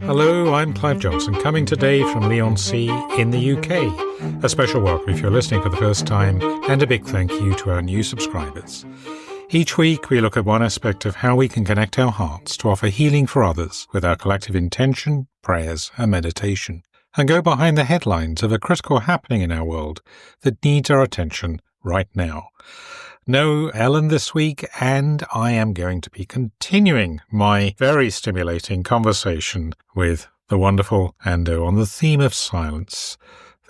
Hello, I'm Clive Johnson, coming today from Leigh-on-Sea in the UK. A special welcome if you're listening for the first time, and a big thank you to our new subscribers. Each week we look at one aspect of how we can connect our hearts to offer healing for others with our collective intention, prayers and meditation, and go behind the headlines of a critical happening in our world that needs our attention right now. No Ellen this week, and I am going to be continuing my very stimulating conversation with the wonderful Andō on the theme of silence.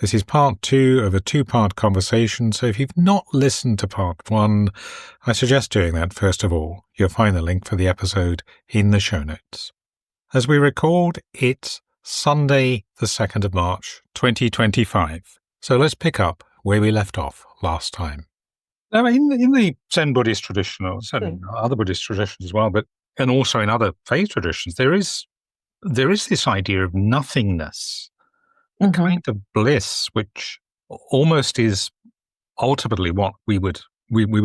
This is part 2 of a 2-part conversation, so if you've not listened to part 1, I suggest doing that first of all. You'll find the link for the episode in the show notes. As we record, it's Sunday, the 2nd of March, 2025. So let's pick up where we left off last time. Now, in the Zen Buddhist tradition, or certainly other Buddhist traditions as well, and also in other faith traditions, there is this idea of nothingness, a kind of bliss, which almost is ultimately what we would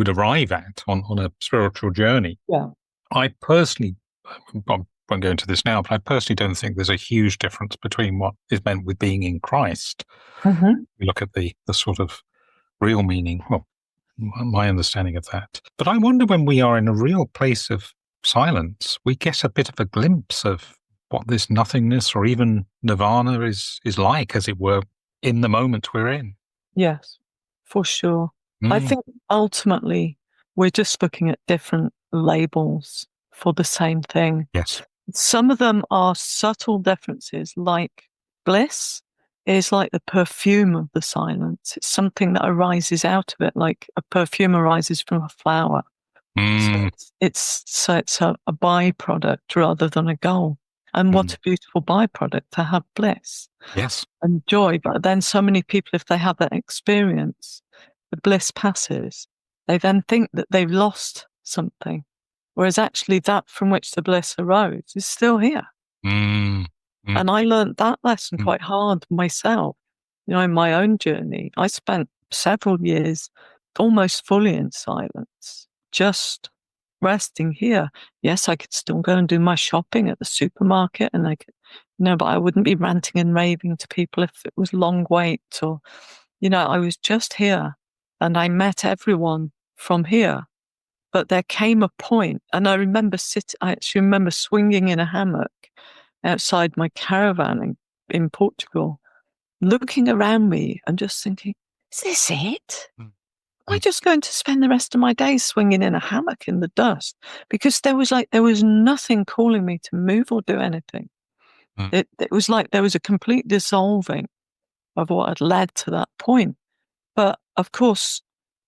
arrive at on a spiritual journey. Yeah, I personally, I won't go into this now, but I personally don't think there's a huge difference between what is meant with being in Christ. We look at the sort of real meaning. Well, my understanding of that. But I wonder, when we are in a real place of silence, we get a bit of a glimpse of what this nothingness or even nirvana is like, as it were, in the moment we're in. Yes, for sure. I think ultimately we're just looking at different labels for the same thing. Yes. Some of them are subtle differences, like bliss is like the perfume of the silence. It's something that arises out of it, like a perfume arises from a flower. So it's a byproduct rather than a goal. And what a beautiful byproduct to have bliss. Yes. And joy. But then so many people, if they have that experience, the bliss passes, they then think that they've lost something. Whereas actually that from which the bliss arose is still here. And I learned that lesson quite hard myself. You know, in my own journey, I spent several years almost fully in silence, just resting here. Yes, I could still go and do my shopping at the supermarket, and I could, but I wouldn't be ranting and raving to people if it was long wait, or, I was just here and I met everyone from here. But there came a point, and I actually remember swinging in a hammock outside my caravan in Portugal, looking around me and just thinking, is this it? Am I just going to spend the rest of my days swinging in a hammock in the dust? Because there was nothing calling me to move or do anything. It was like there was a complete dissolving of what had led to that point. But of course,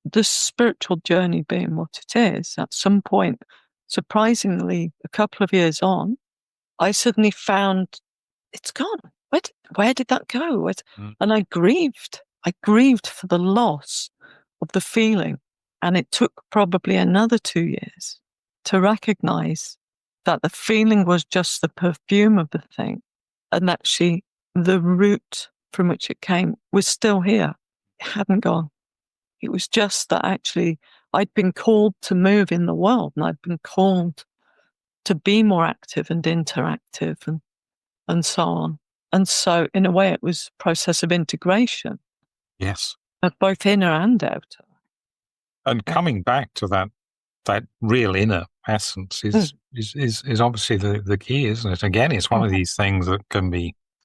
the spiritual journey being what it is, at some point, surprisingly, a couple of years on, I suddenly found it's gone. Where did that go? And I grieved. I grieved for the loss of the feeling. And it took probably another 2 years to recognize that the feeling was just the perfume of the thing. And actually, the root from which it came was still here. It hadn't gone. It was just that actually I'd been called to move in the world, and I'd been called to be more active and interactive and so on. And so in a way it was a process of integration. Yes. Of both inner and outer. And coming back to that real inner essence is obviously the key, isn't it? Again, it's one of these things that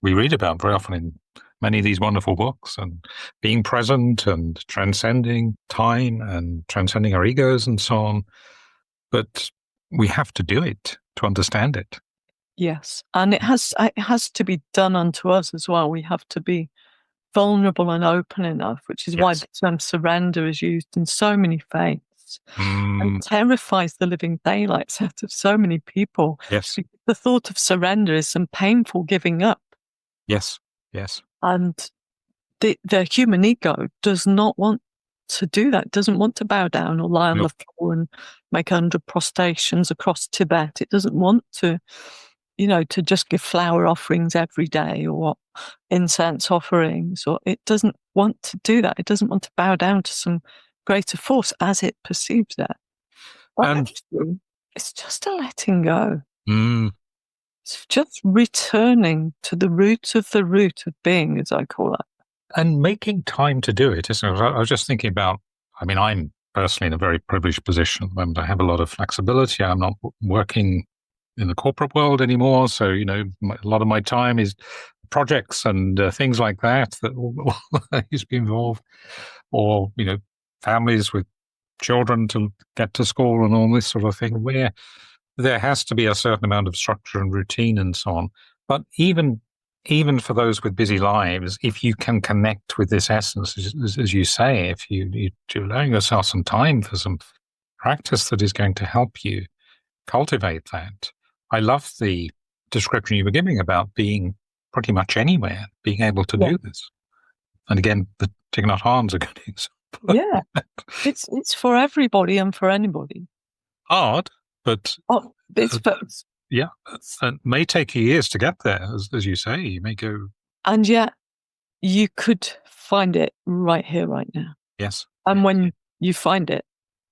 we read about very often in many of these wonderful books, and being present and transcending time and transcending our egos and so on. But we have to do it to understand it. Yes. And it has to be done unto us as well. We have to be vulnerable and open enough, which is why the term surrender is used in so many faiths and terrifies the living daylights out of so many people. Yes. The thought of surrender is some painful giving up. Yes. Yes. And the human ego does not want to do that. It doesn't want to bow down or lie on the floor and make 100 prostrations across Tibet. It doesn't want to, to just give flower offerings every day or incense offerings, or it doesn't want to do that. It doesn't want to bow down to some greater force as it perceives it. But actually, it's just a letting go. It's just returning to the root of being, as I call it. And making time to do it, isn't it? I was just thinking about, I mean, I'm personally in a very privileged position at the moment. I have a lot of flexibility. I'm not working in the corporate world anymore. So, a lot of my time is projects and things like that I used to be involved, or, families with children to get to school and all this sort of thing, where there has to be a certain amount of structure and routine and so on. But even for those with busy lives, if you can connect with this essence, as you say, if you're allowing yourself some time for some practice that is going to help you cultivate that. I love the description you were giving about being pretty much anywhere, being able to do this. And again, the Thich Nhat Hanh's a good example. Yeah, it's for everybody and for anybody. Hard, but it's both. Yeah, it may take you years to get there, as you say. You may go, and yet you could find it right here, right now. Yes. And when you find it,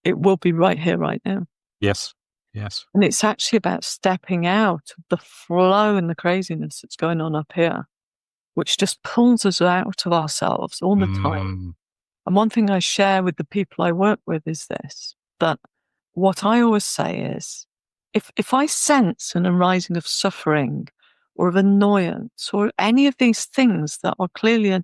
it will be right here, right now. Yes. Yes. And it's actually about stepping out of the flow and the craziness that's going on up here, which just pulls us out of ourselves all the time. And one thing I share with the people I work with is this, that what I always say is, if I sense an arising of suffering or of annoyance or any of these things that are clearly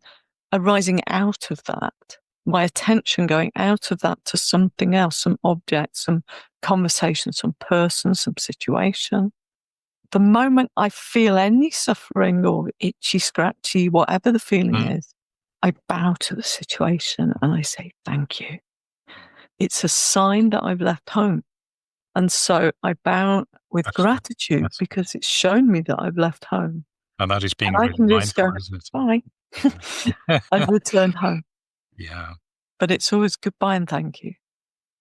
arising out of that, my attention going out of that to something else, some object, some conversation, some person, some situation, the moment I feel any suffering or itchy, scratchy, whatever the feeling is, I bow to the situation and I say, thank you. It's a sign that I've left home. And so I bow with gratitude because it's shown me that I've left home. And that is being and I can just go, isn't it? bye. I've returned home. Yeah. But it's always goodbye and thank you.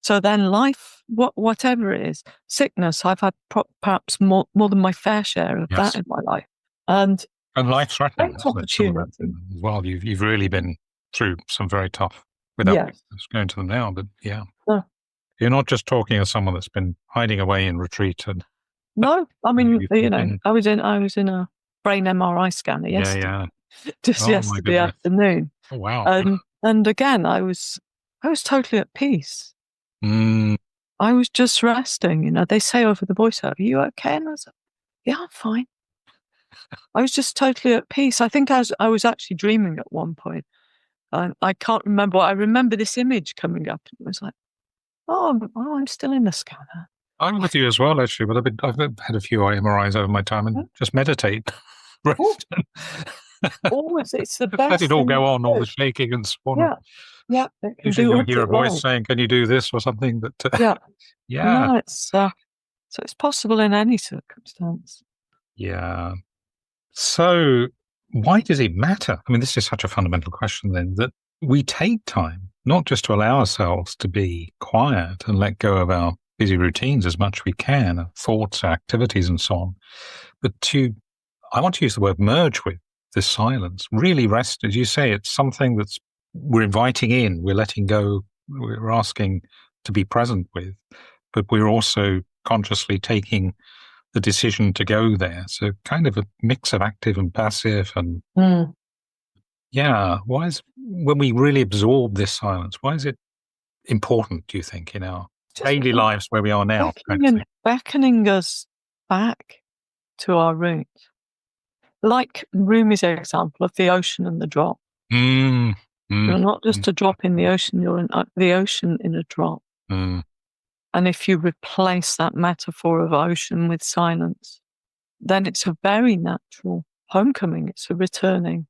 So then life, whatever it is, sickness, I've had perhaps more than my fair share of that in my life. And life-threatening opportunity as well. You've really been through some very tough, without going to them now, but yeah. You're not just talking as someone that's been hiding away in retreat. No, I mean, I was in a brain MRI scanner yesterday. Just yesterday afternoon. Oh, wow. And again, I was totally at peace. I was just resting. They say over the voiceover, "Are you okay?" And I was like, "Yeah, I'm fine." I was just totally at peace. I think I was actually dreaming at one point. I can't remember. I remember this image coming up. It was like, oh, I'm still in the scanner. I'm with you as well, actually. But I've had a few MRIs over my time and just meditate, rest. Always, it's the best. Let it all go on, all the shaking and so on. Yeah. Usually you hear a voice saying, "Can you do this?" or something. But No, so it's possible in any circumstance. Yeah. So why does it matter? I mean, this is such a fundamental question then, that we take time, not just to allow ourselves to be quiet and let go of our busy routines as much as we can, our thoughts, our activities and so on, but I want to use the word merge with this silence, really rest. As you say, it's something we're inviting in, we're letting go, we're asking to be present with, but we're also consciously taking the decision to go there. So kind of a mix of active and passive. And when we really absorb this silence, why is it important, do you think, in our daily lives where we are now? Beckoning us back to our root. Like Rumi's example of the ocean and the drop. You're not just a drop in the ocean, you're the ocean in a drop. And if you replace that metaphor of ocean with silence, then it's a very natural homecoming. It's a returning.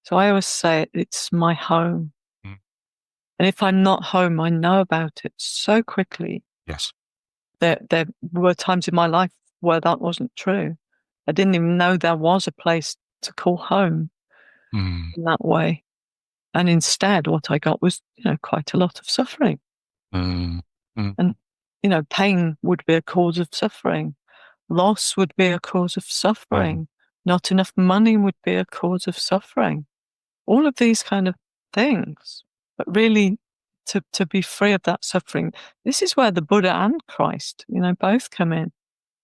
So I always say it's my home. And if I'm not home, I know about it so quickly. Yes. There were times in my life where that wasn't true. I didn't even know there was a place to call home in that way. And instead, what I got was, quite a lot of suffering. And, pain would be a cause of suffering. Loss would be a cause of suffering. Not enough money would be a cause of suffering. All of these kind of things. But really, to be free of that suffering, this is where the Buddha and Christ, both come in.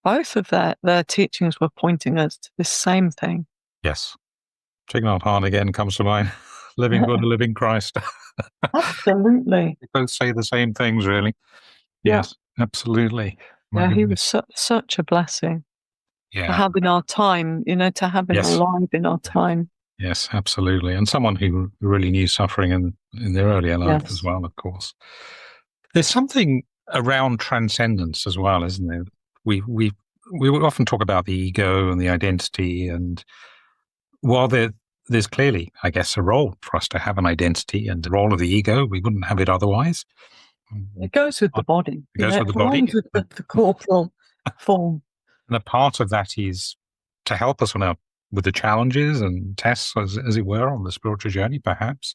both of their teachings were pointing us to the same thing. Yes. Thich Nhat Hanh again comes to mind. Living Buddha, living Christ. Absolutely. They both say the same things, really. Yes, absolutely. My Yeah, he goodness. was such a blessing to Yeah. have in our time, to have him Yes. alive in our time. Yes, absolutely. And someone who really knew suffering in their earlier life as Yes. well, of course. There's something around transcendence as well, isn't there? We would often talk about the ego and the identity, and while there's clearly, I guess, a role for us to have an identity and the role of the ego, we wouldn't have it otherwise. It goes with the body. It goes with the body. With the corporal form. And a part of that is to help us with the challenges and tests, as it were, on the spiritual journey, perhaps.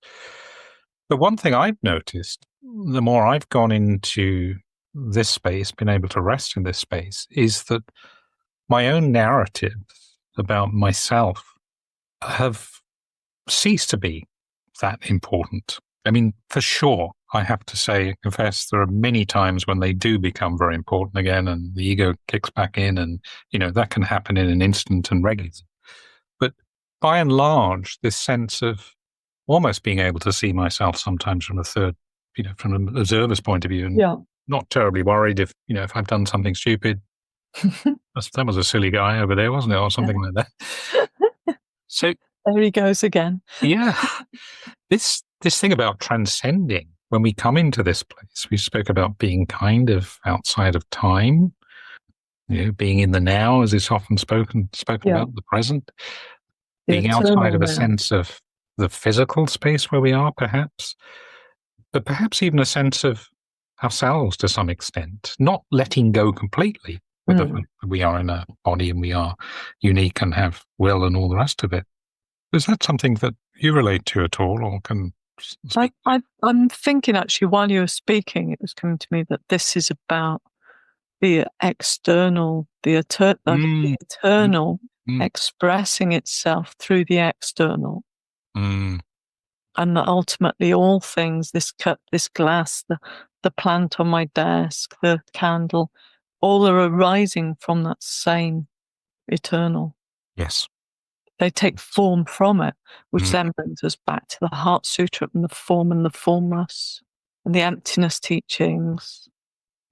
But one thing I've noticed, the more I've gone into this space, been able to rest in this space, is that my own narrative about myself have ceased to be that important. I mean, for sure, I have to say, confess, there are many times when they do become very important again and the ego kicks back in, and, that can happen in an instant and regularly. But by and large, this sense of almost being able to see myself sometimes from a third, from an observer's point of view, and not terribly worried if I've done something stupid. That was a silly guy over there, wasn't it? Or something like that. So there he goes again. Yeah. This thing about transcending, when we come into this place, we spoke about being kind of outside of time, being in the now, as it's often spoken about, the present, being outside of a sense of the physical space where we are, perhaps, but perhaps even a sense of ourselves to some extent, not letting go completely with the fact that we are in a body and we are unique and have will and all the rest of it. Is that something that you relate to at all, or can speak? I'm thinking, actually, while you were speaking, it was coming to me that this is about the external, the eternal expressing itself through the external. And that ultimately all things, this cup, this glass, the plant on my desk, the candle, all are arising from that same eternal. Yes. They take form from it, which then brings us back to the Heart Sutra and the form and the formless and the emptiness teachings.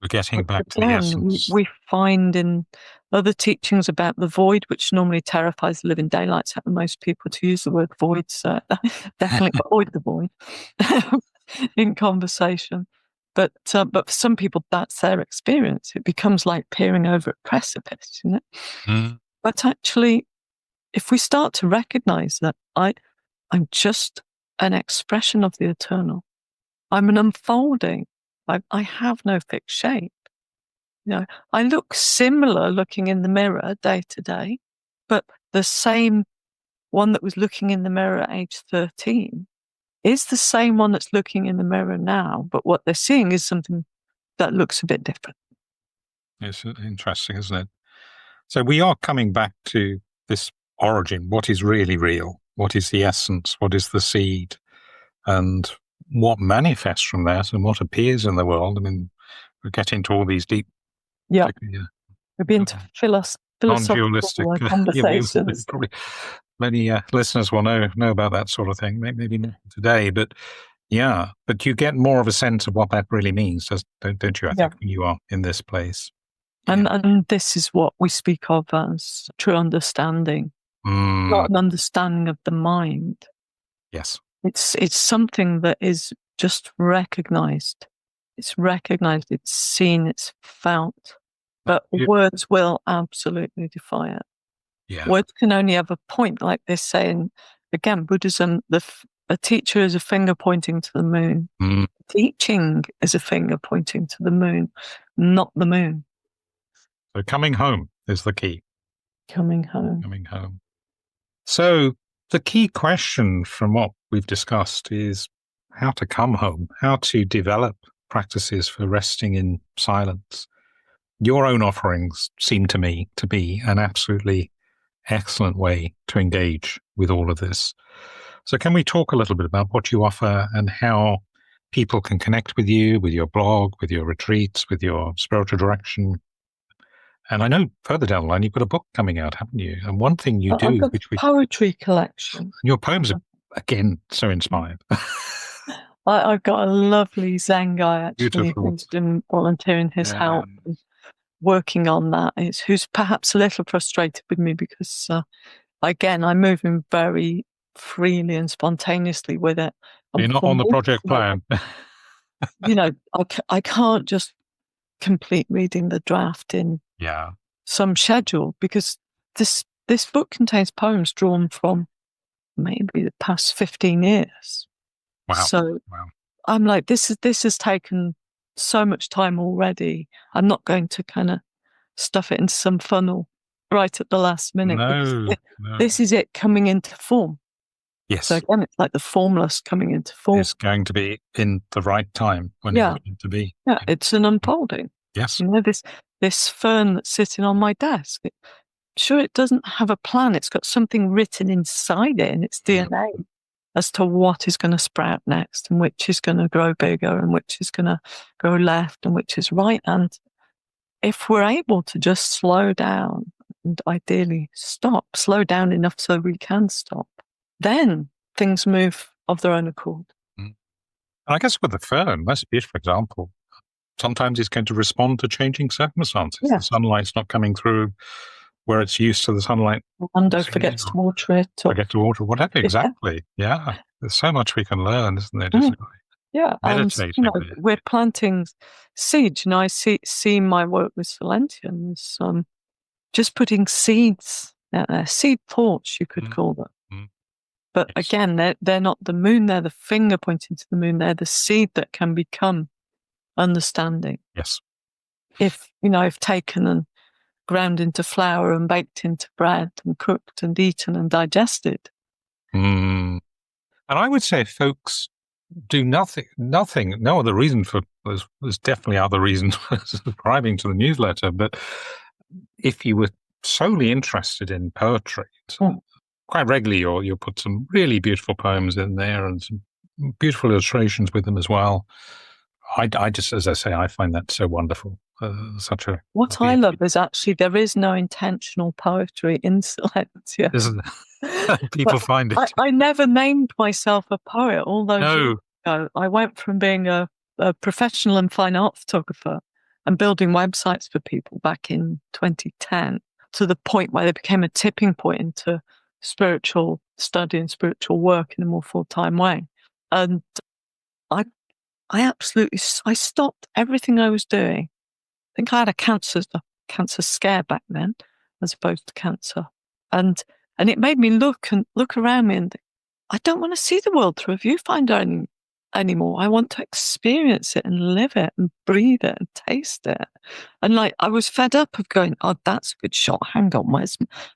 We're getting back to the essence. We find in other teachings about the void, which normally terrifies the living daylights out of most people to use the word void, so definitely avoid the void in conversation. But for some people, that's their experience. It becomes like peering over a precipice, But actually, if we start to recognize that I'm just an expression of the eternal, I'm an unfolding. I have no fixed shape. I look similar looking in the mirror day to day, but the same one that was looking in the mirror at age 13 is the same one that's looking in the mirror now, but what they're seeing is something that looks a bit different. It's interesting, isn't it? So we are coming back to this origin. What is really real? What is the essence? What is the seed? And what manifests from that and what appears in the world? I mean, we're getting to all these deep... we're being philosophical conversations. Probably many listeners will know about that sort of thing. Maybe not today, but but you get more of a sense of what that really means, don't you? I think when you are in this place. And this is what we speak of as true understanding, not an understanding of the mind. Yes. It's something that is just recognized. It's recognized, it's seen, it's felt. But words will absolutely defy it. Yeah. Words can only have a point, like they're saying, again, Buddhism, a teacher is a finger pointing to the moon. Teaching is a finger pointing to the moon, not the moon. So coming home is the key. Coming home. Coming home. So the key question from what we've discussed is how to come home, how to develop practices for resting in silence. Your own offerings seem to me to be an absolutely excellent way to engage with all of this. So can we talk a little bit about what you offer and how people can connect with you, with your blog, with your retreats, with your spiritual direction, And I know further down the line, you've got a book coming out, haven't you? And one thing you I've do, got which a poetry collection. your poems are, again, so inspired. I've got a lovely Zen guy, actually, Beautiful. who's been volunteering his help and working on that. Who's perhaps a little frustrated with me because, again, I'm moving very freely and spontaneously with it. You're not on the project plan. I can't just complete reading the draft in some schedule, because this book contains poems drawn from maybe the past 15 years. Wow. So I'm like, this has taken so much time already. I'm not going to kind of stuff it into some funnel right at the last minute. No. This is it coming into form. Yes. So again, it's like the formless coming into form. It's going to be in the right time when it's meant to be. Yeah, it's an unfolding. Yes. This fern that's sitting on my desk, it doesn't have a plan. It's got something written inside it in its DNA as to what is going to sprout next, and which is going to grow bigger, and which is going to go left, and which is right. And if we're able to just slow down and ideally slow down enough so we can stop, then things move of their own accord. And I guess with the fern, that's a beautiful example. Sometimes it's going to respond to changing circumstances. Yeah. The sunlight's not coming through where it's used to the sunlight. Andō forgets to water it. Forget to water, whatever, exactly. Yeah. There's so much we can learn, isn't there? Meditate. We're planting seeds. I see my work with Silentians, just putting seeds out there, seed thoughts, you could call them. But again, they're not the moon, they're the finger pointing to the moon, they're the seed that can become understanding. Yes. If taken and ground into flour and baked into bread and cooked and eaten and digested. And I would say folks do nothing, no other reason for, there's definitely other reasons for subscribing to the newsletter, but if you were solely interested in poetry, quite regularly you'll put some really beautiful poems in there and some beautiful illustrations with them as well. I just, as I say, I find that so wonderful. What I love is actually there is no intentional poetry in Silencia. People find it. I never named myself a poet, although years ago. I went from being a professional and fine art photographer and building websites for people back in 2010 to the point where they became a tipping point into spiritual study and spiritual work in a more full-time way. And I stopped everything I was doing. I think I had a cancer scare back then, as opposed to cancer. And it made me look around me and think, I don't want to see the world through a viewfinder anymore. I want to experience it and live it and breathe it and taste it. And I was fed up of going, oh, that's a good shot. Hang on,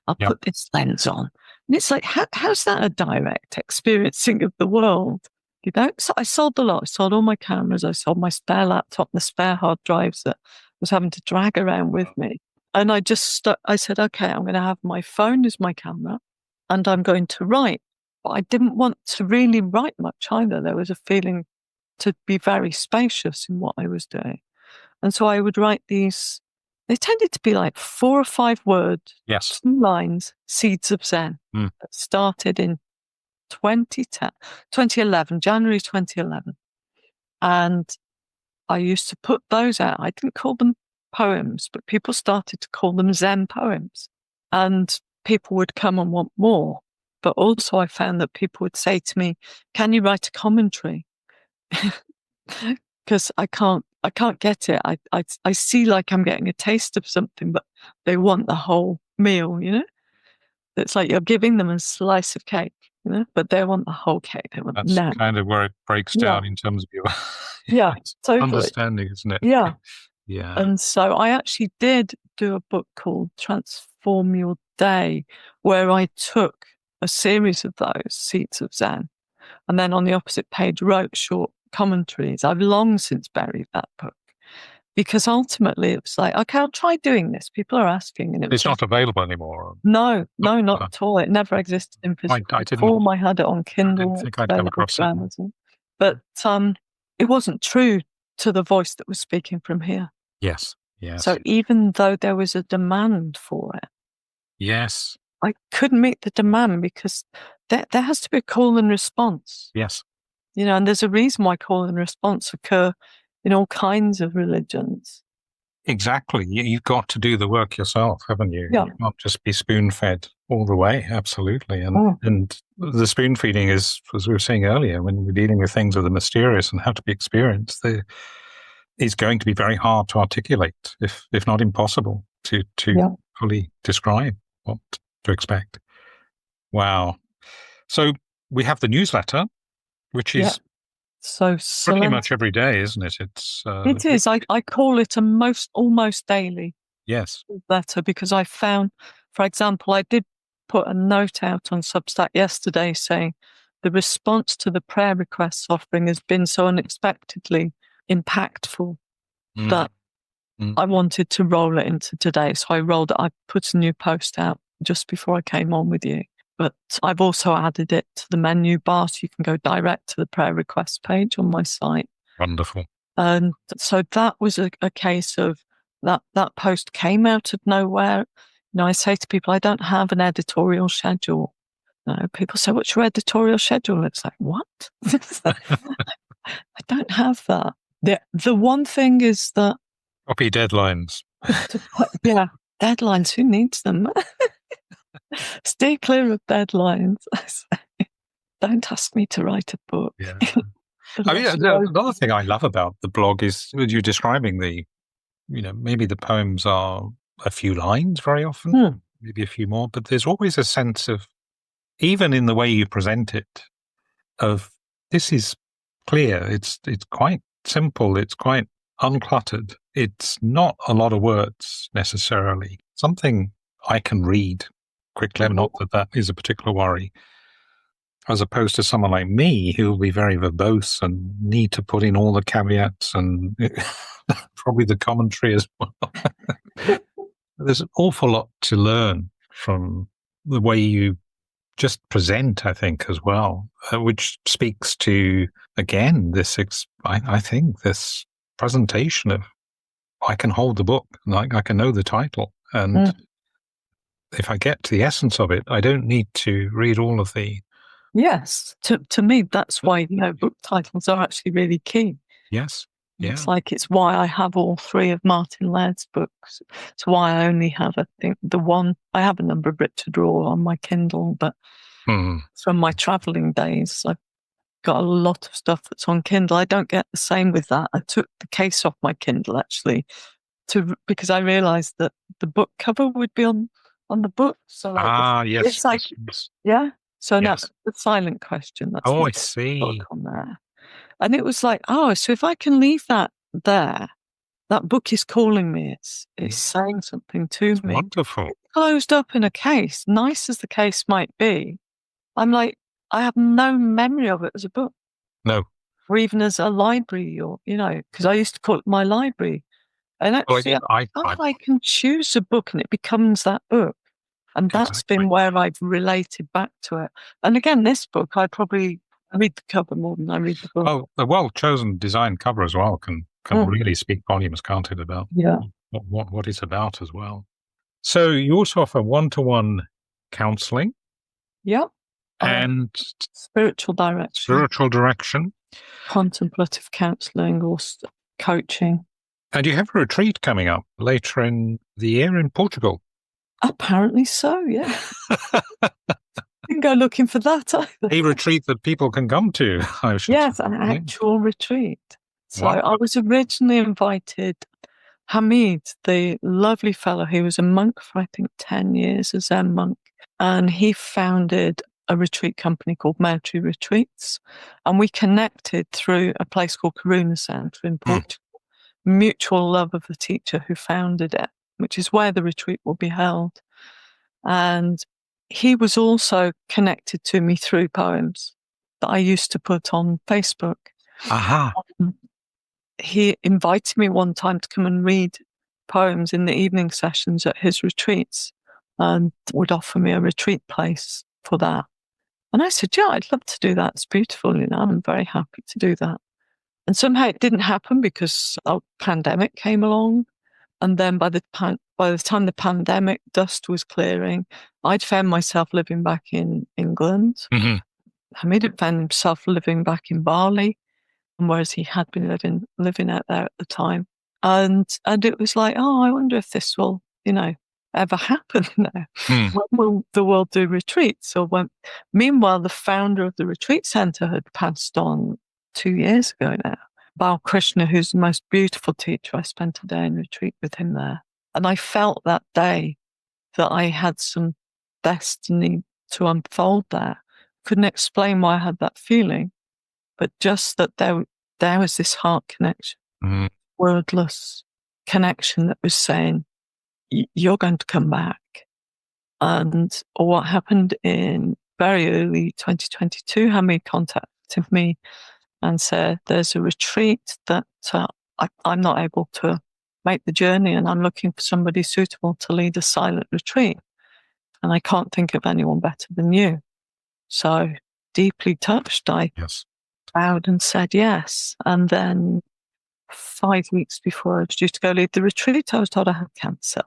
I'll put this lens on. And it's like, how's that a direct experiencing of the world? So I sold a lot. I sold all my cameras. I sold my spare laptop, the spare hard drives that I was having to drag around with me. And I said, okay, I'm going to have my phone as my camera and I'm going to write. But I didn't want to really write much either. There was a feeling to be very spacious in what I was doing. And so I would write these, they tended to be like 4 or 5 words, 2 lines, seeds of Zen, that started in 2011, January 2011. And I used to put those out. I didn't call them poems, but people started to call them Zen poems. And people would come and want more. But also I found that people would say to me, can you write a commentary? Because I can't get it. I see like I'm getting a taste of something, but they want the whole meal, It's like you're giving them a slice of cake, but they want the whole cake. They want That's kind of where it breaks down in terms of your totally. understanding, isn't it? Yeah. Yeah. And so I actually did do a book called Transform Your Day, where I took a series of those seeds of Zen, and then on the opposite page wrote short commentaries. I've long since buried that book because ultimately it was like, okay, I'll try doing this. People are asking, and it's not available anymore. No, not at all. It never existed in physical form. I had it on Kindle. I think I'd come across it. But it wasn't true to the voice that was speaking from here. Yes. Yes. So even though there was a demand for it, Yes. I couldn't meet the demand because there has to be a call and response. Yes. And there's a reason why call and response occur in all kinds of religions. Exactly. You've got to do the work yourself, haven't you? Yeah. You can't just be spoon-fed all the way. Absolutely. Oh. And the spoon-feeding is, as we were saying earlier, when we're dealing with things that are mysterious and have to be experienced, is going to be very hard to articulate, if not impossible, to fully describe what to expect. Wow. So we have the newsletter, which is so pretty much every day, isn't it? It is. I call it a almost daily yes letter because I found, for example, I did put a note out on Substack yesterday saying the response to the prayer requests offering has been so unexpectedly impactful that I wanted to roll it into today. So I put a new post out just before I came on with you. But I've also added it to the menu bar so you can go direct to the prayer request page on my site. Wonderful. And so that was a case of that post came out of nowhere. I say to people, I don't have an editorial schedule. People say, what's your editorial schedule? It's like, what? I don't have that. The one thing is that copy deadlines. Yeah, deadlines. Who needs them? Stay clear of deadlines. Don't ask me to write a book. Yeah. I mean, another thing I love about the blog is you're describing maybe the poems are a few lines very often, maybe a few more, but there's always a sense of, even in the way you present it, of this is clear. It's quite simple. It's quite uncluttered. It's not a lot of words necessarily. Something I can read quickly. Not that is a particular worry, as opposed to someone like me who will be very verbose and need to put in all the caveats and probably the commentary as well. There's an awful lot to learn from the way you just present, I think, as well, which speaks to, again, I think this presentation of, I can hold the book, like I can know the title, and if I get to the essence of it, I don't need to read all of the... Yes, to me, that's why book titles are actually really key. Yes. Yeah. It's why I have all three of Martin Laird's books. It's why I only have, I think, I have a number of Richard Rohr on my Kindle, but from my traveling days, I've got a lot of stuff that's on Kindle. I don't get the same with that. I took the case off my Kindle actually because I realized that the book cover would be on the book. So yes. It's like, yeah. So yes. That's the silent question. That's I see. Book on there. And it was like, so if I can leave that there, that book is calling me. It's saying something to me. Wonderful. It's closed up in a case, nice as the case might be. I'm like, I have no memory of it as a book. No. Or even as a library, or because I used to call it my library. And actually, I can choose a book and it becomes that book. And that's been where I've related back to it. And again, this book, I probably read the cover more than I read the book. Oh, the well-chosen design cover as well can really speak volumes, can't it, about what it's about as well. So you also offer one-to-one counselling. Yeah. And spiritual direction. Contemplative counselling or coaching. And you have a retreat coming up later in the year in Portugal. Apparently so, yeah. Didn't go looking for that either. A retreat that people can come to, I should say. Yes, an actual retreat. So I was originally invited. Hamid, the lovely fellow, he was a monk for, I think, 10 years, a Zen monk, and he founded a retreat company called Mountain Retreats, and we connected through a place called Karuna Centre in Portugal. Mutual love of the teacher who founded it, which is where the retreat will be held. And he was also connected to me through poems that I used to put on Facebook. Aha. He invited me one time to come and read poems in the evening sessions at his retreats and would offer me a retreat place for that. And I said, yeah, I'd love to do that. It's beautiful. I'm very happy to do that. And somehow it didn't happen because a pandemic came along. And then by the time the pandemic dust was clearing, I'd found myself living back in England. Mm-hmm. Hamid had found himself living back in Bali, and whereas he had been living out there at the time. And it was like, oh, I wonder if this will, ever happen now. Mm. When will the world do retreats? Or meanwhile, the founder of the retreat center had passed on 2 years ago now. Bal Krishna, who's the most beautiful teacher, I spent a day in retreat with him there. And I felt that day that I had some destiny to unfold there. Couldn't explain why I had that feeling, but just that there was this heart connection, wordless connection that was saying, you're going to come back. And what happened in very early 2022, Hamid contacted me and said, there's a retreat that I'm not able to make the journey, and I'm looking for somebody suitable to lead a silent retreat. And I can't think of anyone better than you. So deeply touched, I bowed and said yes. And then 5 weeks before I was due to go lead the retreat, I was told I had cancer.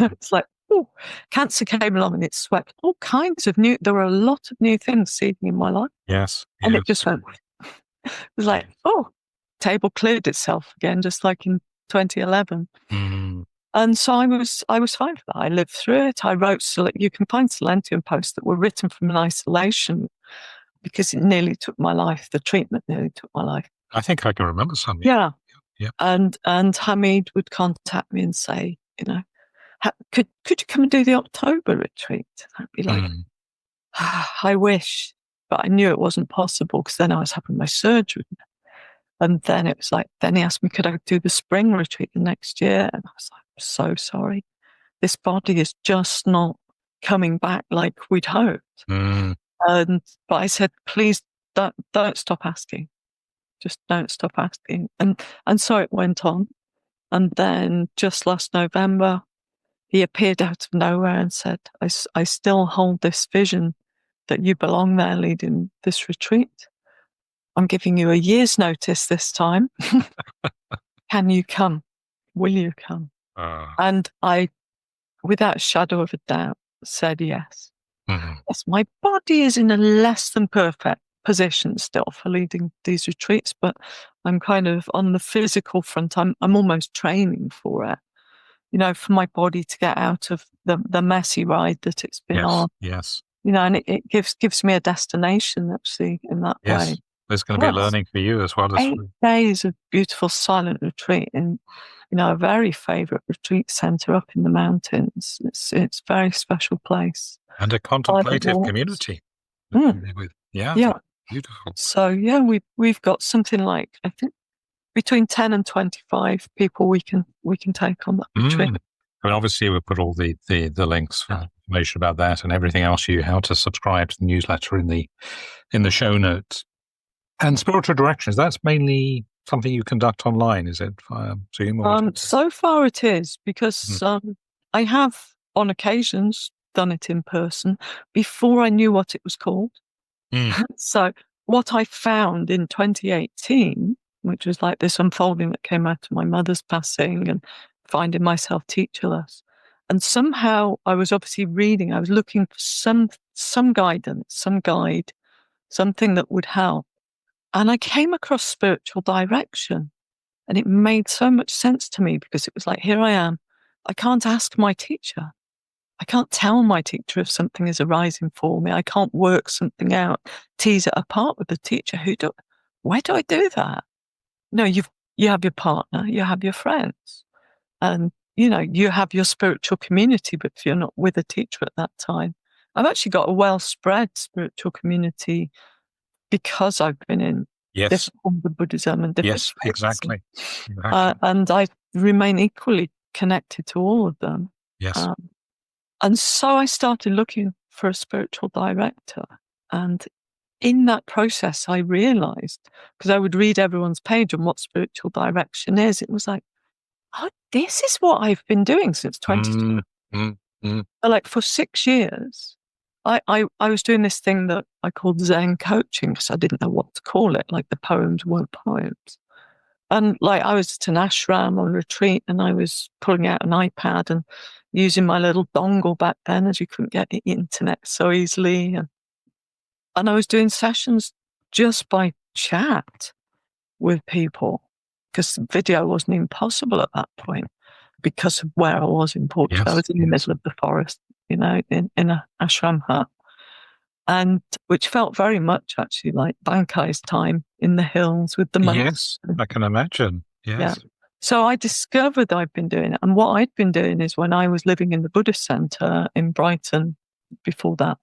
It's like, oh, cancer came along and it swept all kinds of there were a lot of new things seeding in my life. Yes. And it just went, it was like, oh, table cleared itself again, just like in 2011. Mm. And so I was fine for that. I lived through it. I wrote, you can find Silentium posts that were written from an isolation because it nearly took my life. The treatment nearly took my life. I think I can remember some. Yeah. Yeah. And Hamid would contact me and say, could you come and do the October retreat? I'd be like, I wish, but I knew it wasn't possible because then I was having my surgery. And then it was like, then he asked me, could I do the spring retreat the next year? And I was like, I'm so sorry. This body is just not coming back like we'd hoped. But I said, please don't stop asking. Just don't stop asking. And so it went on. And then just last November, he appeared out of nowhere and said, I still hold this vision that you belong there leading this retreat. I'm giving you a year's notice this time. Can you come? Will you come? And I, without a shadow of a doubt, said yes. Yes, my body is in a less than perfect position still for leading these retreats, but I'm kind of on the physical front. I'm almost training for it. For my body to get out of the messy ride that it's been on. Yes. And it gives me a destination actually in that way. There's going to be a learning for you as well. 8 days of beautiful silent retreat in, a very favourite retreat centre up in the mountains. It's a very special place. And a contemplative community. Yeah. Beautiful. So we've got something like, I think, between 10 and 25 people we can take on that retreat. I mean, obviously we'll put all the links for information about that and everything else, how to subscribe to the newsletter in the show notes. And spiritual directions, that's mainly something you conduct online, is it? Via Zoom? So far it is, because I have on occasions done it in person before I knew what it was called. So what I found in 2018, which was like this unfolding that came out of my mother's passing and finding myself teacherless. And somehow I was obviously reading, I was looking for some guidance, some guide, something that would help. And I came across spiritual direction, and it made so much sense to me because it was like, here I am. I can't ask my teacher. I can't tell my teacher if something is arising for me. I can't work something out, tease it apart with the teacher. Where do I do that? No, you have your partner, you have your friends, and you have your spiritual community. But if you're not with a teacher at that time, I've actually got a well-spread spiritual community because I've been in different forms of Buddhism and different faiths. Exactly. And I remain equally connected to all of them. Yes. And so I started looking for a spiritual director. And in that process, I realized, because I would read everyone's page on what spiritual direction is, it was like, oh, this is what I've been doing since 2020. Like for 6 years, I was doing this thing that I called Zen coaching because I didn't know what to call it, like the poems weren't poems. And like I was at an ashram on retreat and I was pulling out an iPad and using my little dongle back then, as you couldn't get the internet so easily. And I was doing sessions just by chat with people because video wasn't even possible at that point because of where I was in Portugal. Yes, I was in the middle of the forest, in a ashram hut. And which felt very much actually like Bankai's time in the hills with the monks. Yes, I can imagine. Yes. Yeah. So I discovered I'd been doing it. And what I'd been doing is when I was living in the Buddhist Centre in Brighton before that,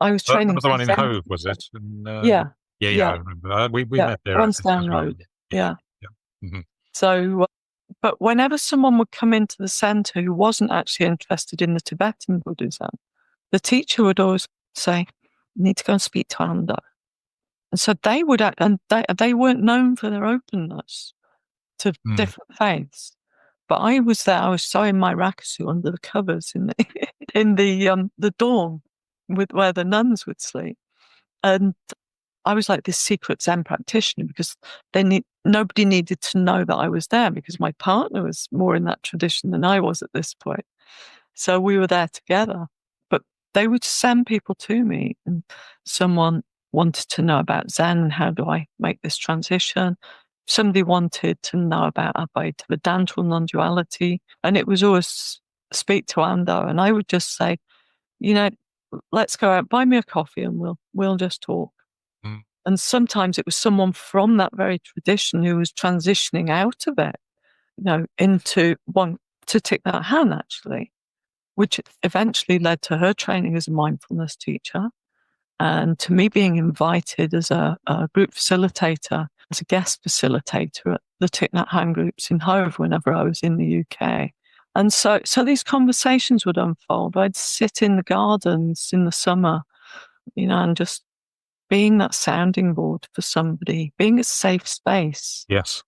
I was training. That was the one in Hove, was it? In, yeah. I remember. We met there. Lansdowne Road. Yeah. Mm-hmm. So, but whenever someone would come into the centre who wasn't actually interested in the Tibetan Buddhism, the teacher would always say, "You need to go and speak to Andō." And so they would, and they weren't known for their openness to different faiths. But I was there. I was sewing my rakusu under the covers in the dorm with where the nuns would sleep, and I was like this secret Zen practitioner because nobody needed to know that I was there because my partner was more in that tradition than I was at this point. So we were there together. But they would send people to me, and someone wanted to know about Zen and how do I make this transition. Somebody wanted to know about Advaita Vedanta or non-duality, and it was always speak to Andō, and I would just say, let's go out, buy me a coffee, and we'll just talk. And sometimes it was someone from that very tradition who was transitioning out of it, into one to Thich Nhat Hanh, actually, which eventually led to her training as a mindfulness teacher and to me being invited as a group facilitator, as a guest facilitator at the Thich Nhat Hanh groups in Hove whenever I was in the UK. And so these conversations would unfold. I'd sit in the gardens in the summer, and just being that sounding board for somebody, being a safe space. Yes.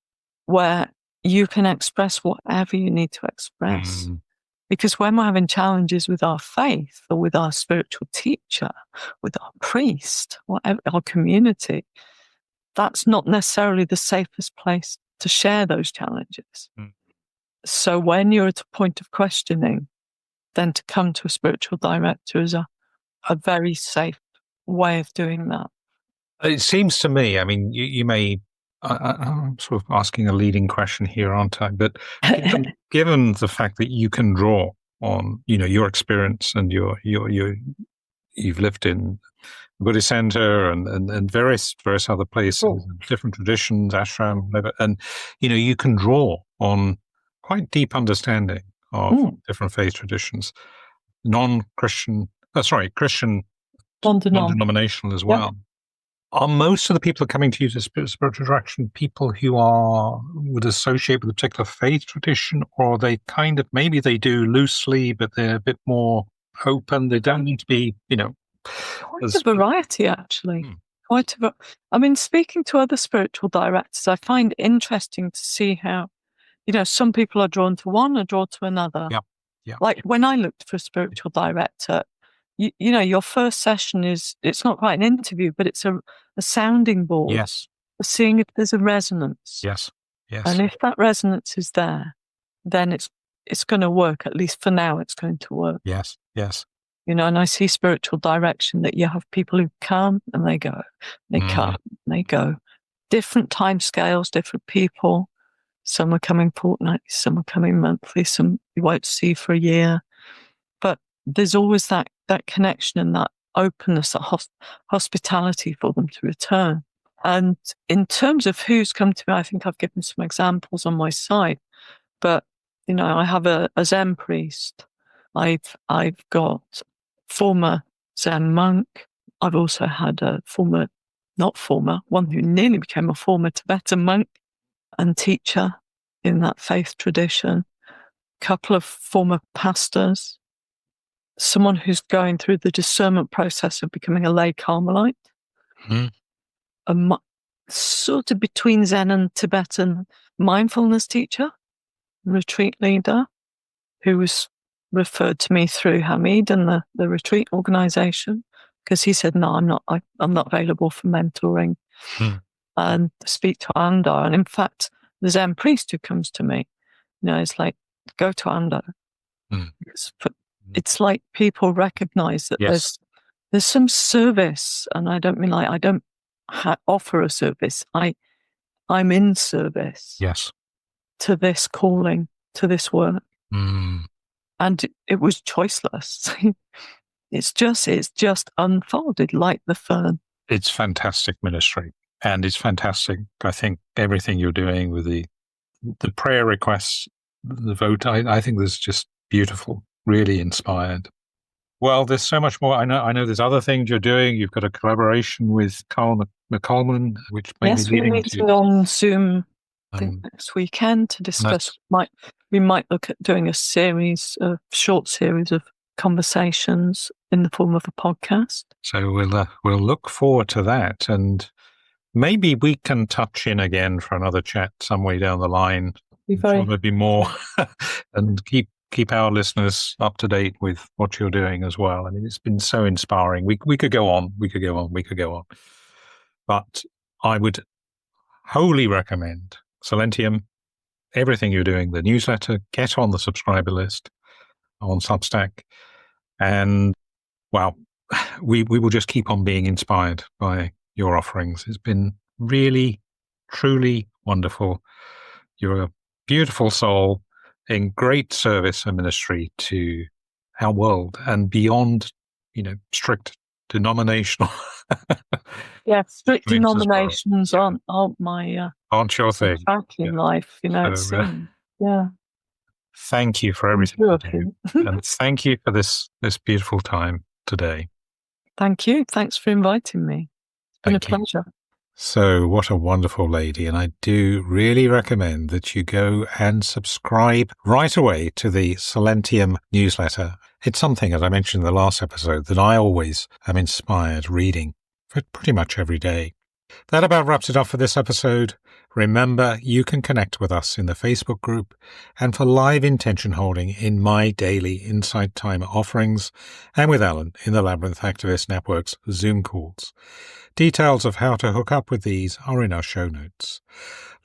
Where you can express whatever you need to express. Because when we're having challenges with our faith or with our spiritual teacher, with our priest, whatever, our community, that's not necessarily the safest place to share those challenges. So when you're at a point of questioning, then to come to a spiritual director is a very safe way of doing that. It seems to me, I mean, you may, I'm sort of asking a leading question here, aren't I? But given the fact that you can draw on, your experience and you've lived in Buddhist Center and various other places, different traditions, ashram, whatever, and you can draw on quite deep understanding of different faith traditions, Christian, non-denominational as well. Yep. Are most of the people coming to you to spiritual direction people who would associate with a particular faith tradition, or they kind of, maybe they do loosely, but they're a bit more open? They don't need to be, Quite a variety, actually. I mean, speaking to other spiritual directors, I find it interesting to see how, some people are drawn to one or drawn to another. Yeah. Like when I looked for a spiritual director, your first session it's not quite an interview, but it's a sounding board. Yes. For seeing if there's a resonance. Yes. And if that resonance is there, then it's going to work. At least for now, it's going to work. Yes. And I see spiritual direction that you have people who come and they go, they come, they go. Different time scales, different people. Some are coming fortnightly, some are coming monthly, some you won't see for a year. But there's always that connection and that openness, that hospitality for them to return. And in terms of who's come to me, I think I've given some examples on my site. But, I have a Zen priest. I've got former Zen monk. I've also had one who nearly became a former Tibetan monk and teacher in that faith tradition. A couple of former pastors. Someone who's going through the discernment process of becoming a lay Carmelite, sort of between Zen and Tibetan mindfulness teacher, retreat leader, who was referred to me through Hamid and the retreat organization, because he said, no, I'm not available for mentoring and speak to Andō. And in fact, the Zen priest who comes to me, it's like, go to Andō. It's like people recognize that there's some service, and I don't mean like I don't offer a service. I'm in service. Yes. To this calling, to this work, and it was choiceless. It's just unfolded like the fern. It's fantastic ministry, and it's fantastic. I think everything you're doing with the prayer requests, the vote, I think this is just beautiful, really inspired. Well, there's so much more. I know there's other things you're doing. You've got a collaboration with Carl McColman, which may be leading we're meeting on Zoom, I think, next weekend to discuss. We might look at doing a short series of conversations in the form of a podcast. So we'll look forward to that, and maybe we can touch in again for another chat some way down the line. Maybe more, and keep our listeners up to date with what you're doing as well. I mean, it's been so inspiring. We could go on. But I would wholly recommend Silentium, everything you're doing, the newsletter, get on the subscriber list on Substack. And, well, we will just keep on being inspired by your offerings. It's been really, truly wonderful. You're a beautiful soul in great service and ministry to our world and beyond, strict denominational. Strict denominations aren't aren't your thing. Track in life, Thank you for everything you do. And thank you for this beautiful time today. Thank you. Thanks for inviting me. It's been a pleasure. So what a wonderful lady. And I do really recommend that you go and subscribe right away to the Silentium newsletter. It's something, as I mentioned in the last episode, that I always am inspired reading for pretty much every day. That about wraps it up for this episode. Remember, you can connect with us in the Facebook group and for live intention holding in my daily Insight Timer offerings and with Alan in the Labyrinth Activist Network's Zoom calls. Details of how to hook up with these are in our show notes.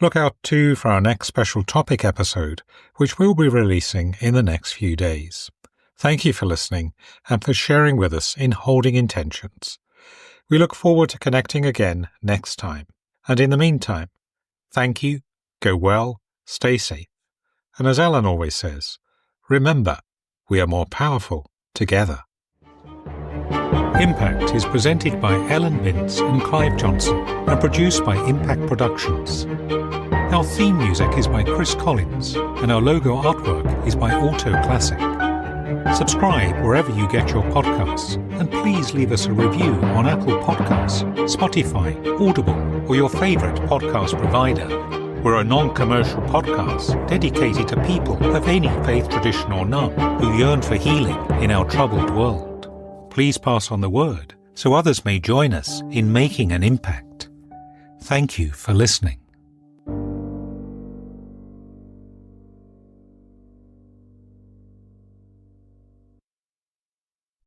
Look out too for our next special topic episode, which we'll be releasing in the next few days. Thank you for listening and for sharing with us in Holding Intentions. We look forward to connecting again next time. And in the meantime, thank you, go well, stay safe. And as Ellen always says, remember, we are more powerful together. Impact is presented by Ellen Vince and Clive Johnson and produced by Impact Productions. Our theme music is by Chris Collins and our logo artwork is by Auto Classic. Subscribe wherever you get your podcasts and please leave us a review on Apple Podcasts, Spotify, Audible, or your favorite podcast provider. We're a non-commercial podcast dedicated to people of any faith tradition or none who yearn for healing in our troubled world. Please pass on the word so others may join us in making an impact. Thank you for listening.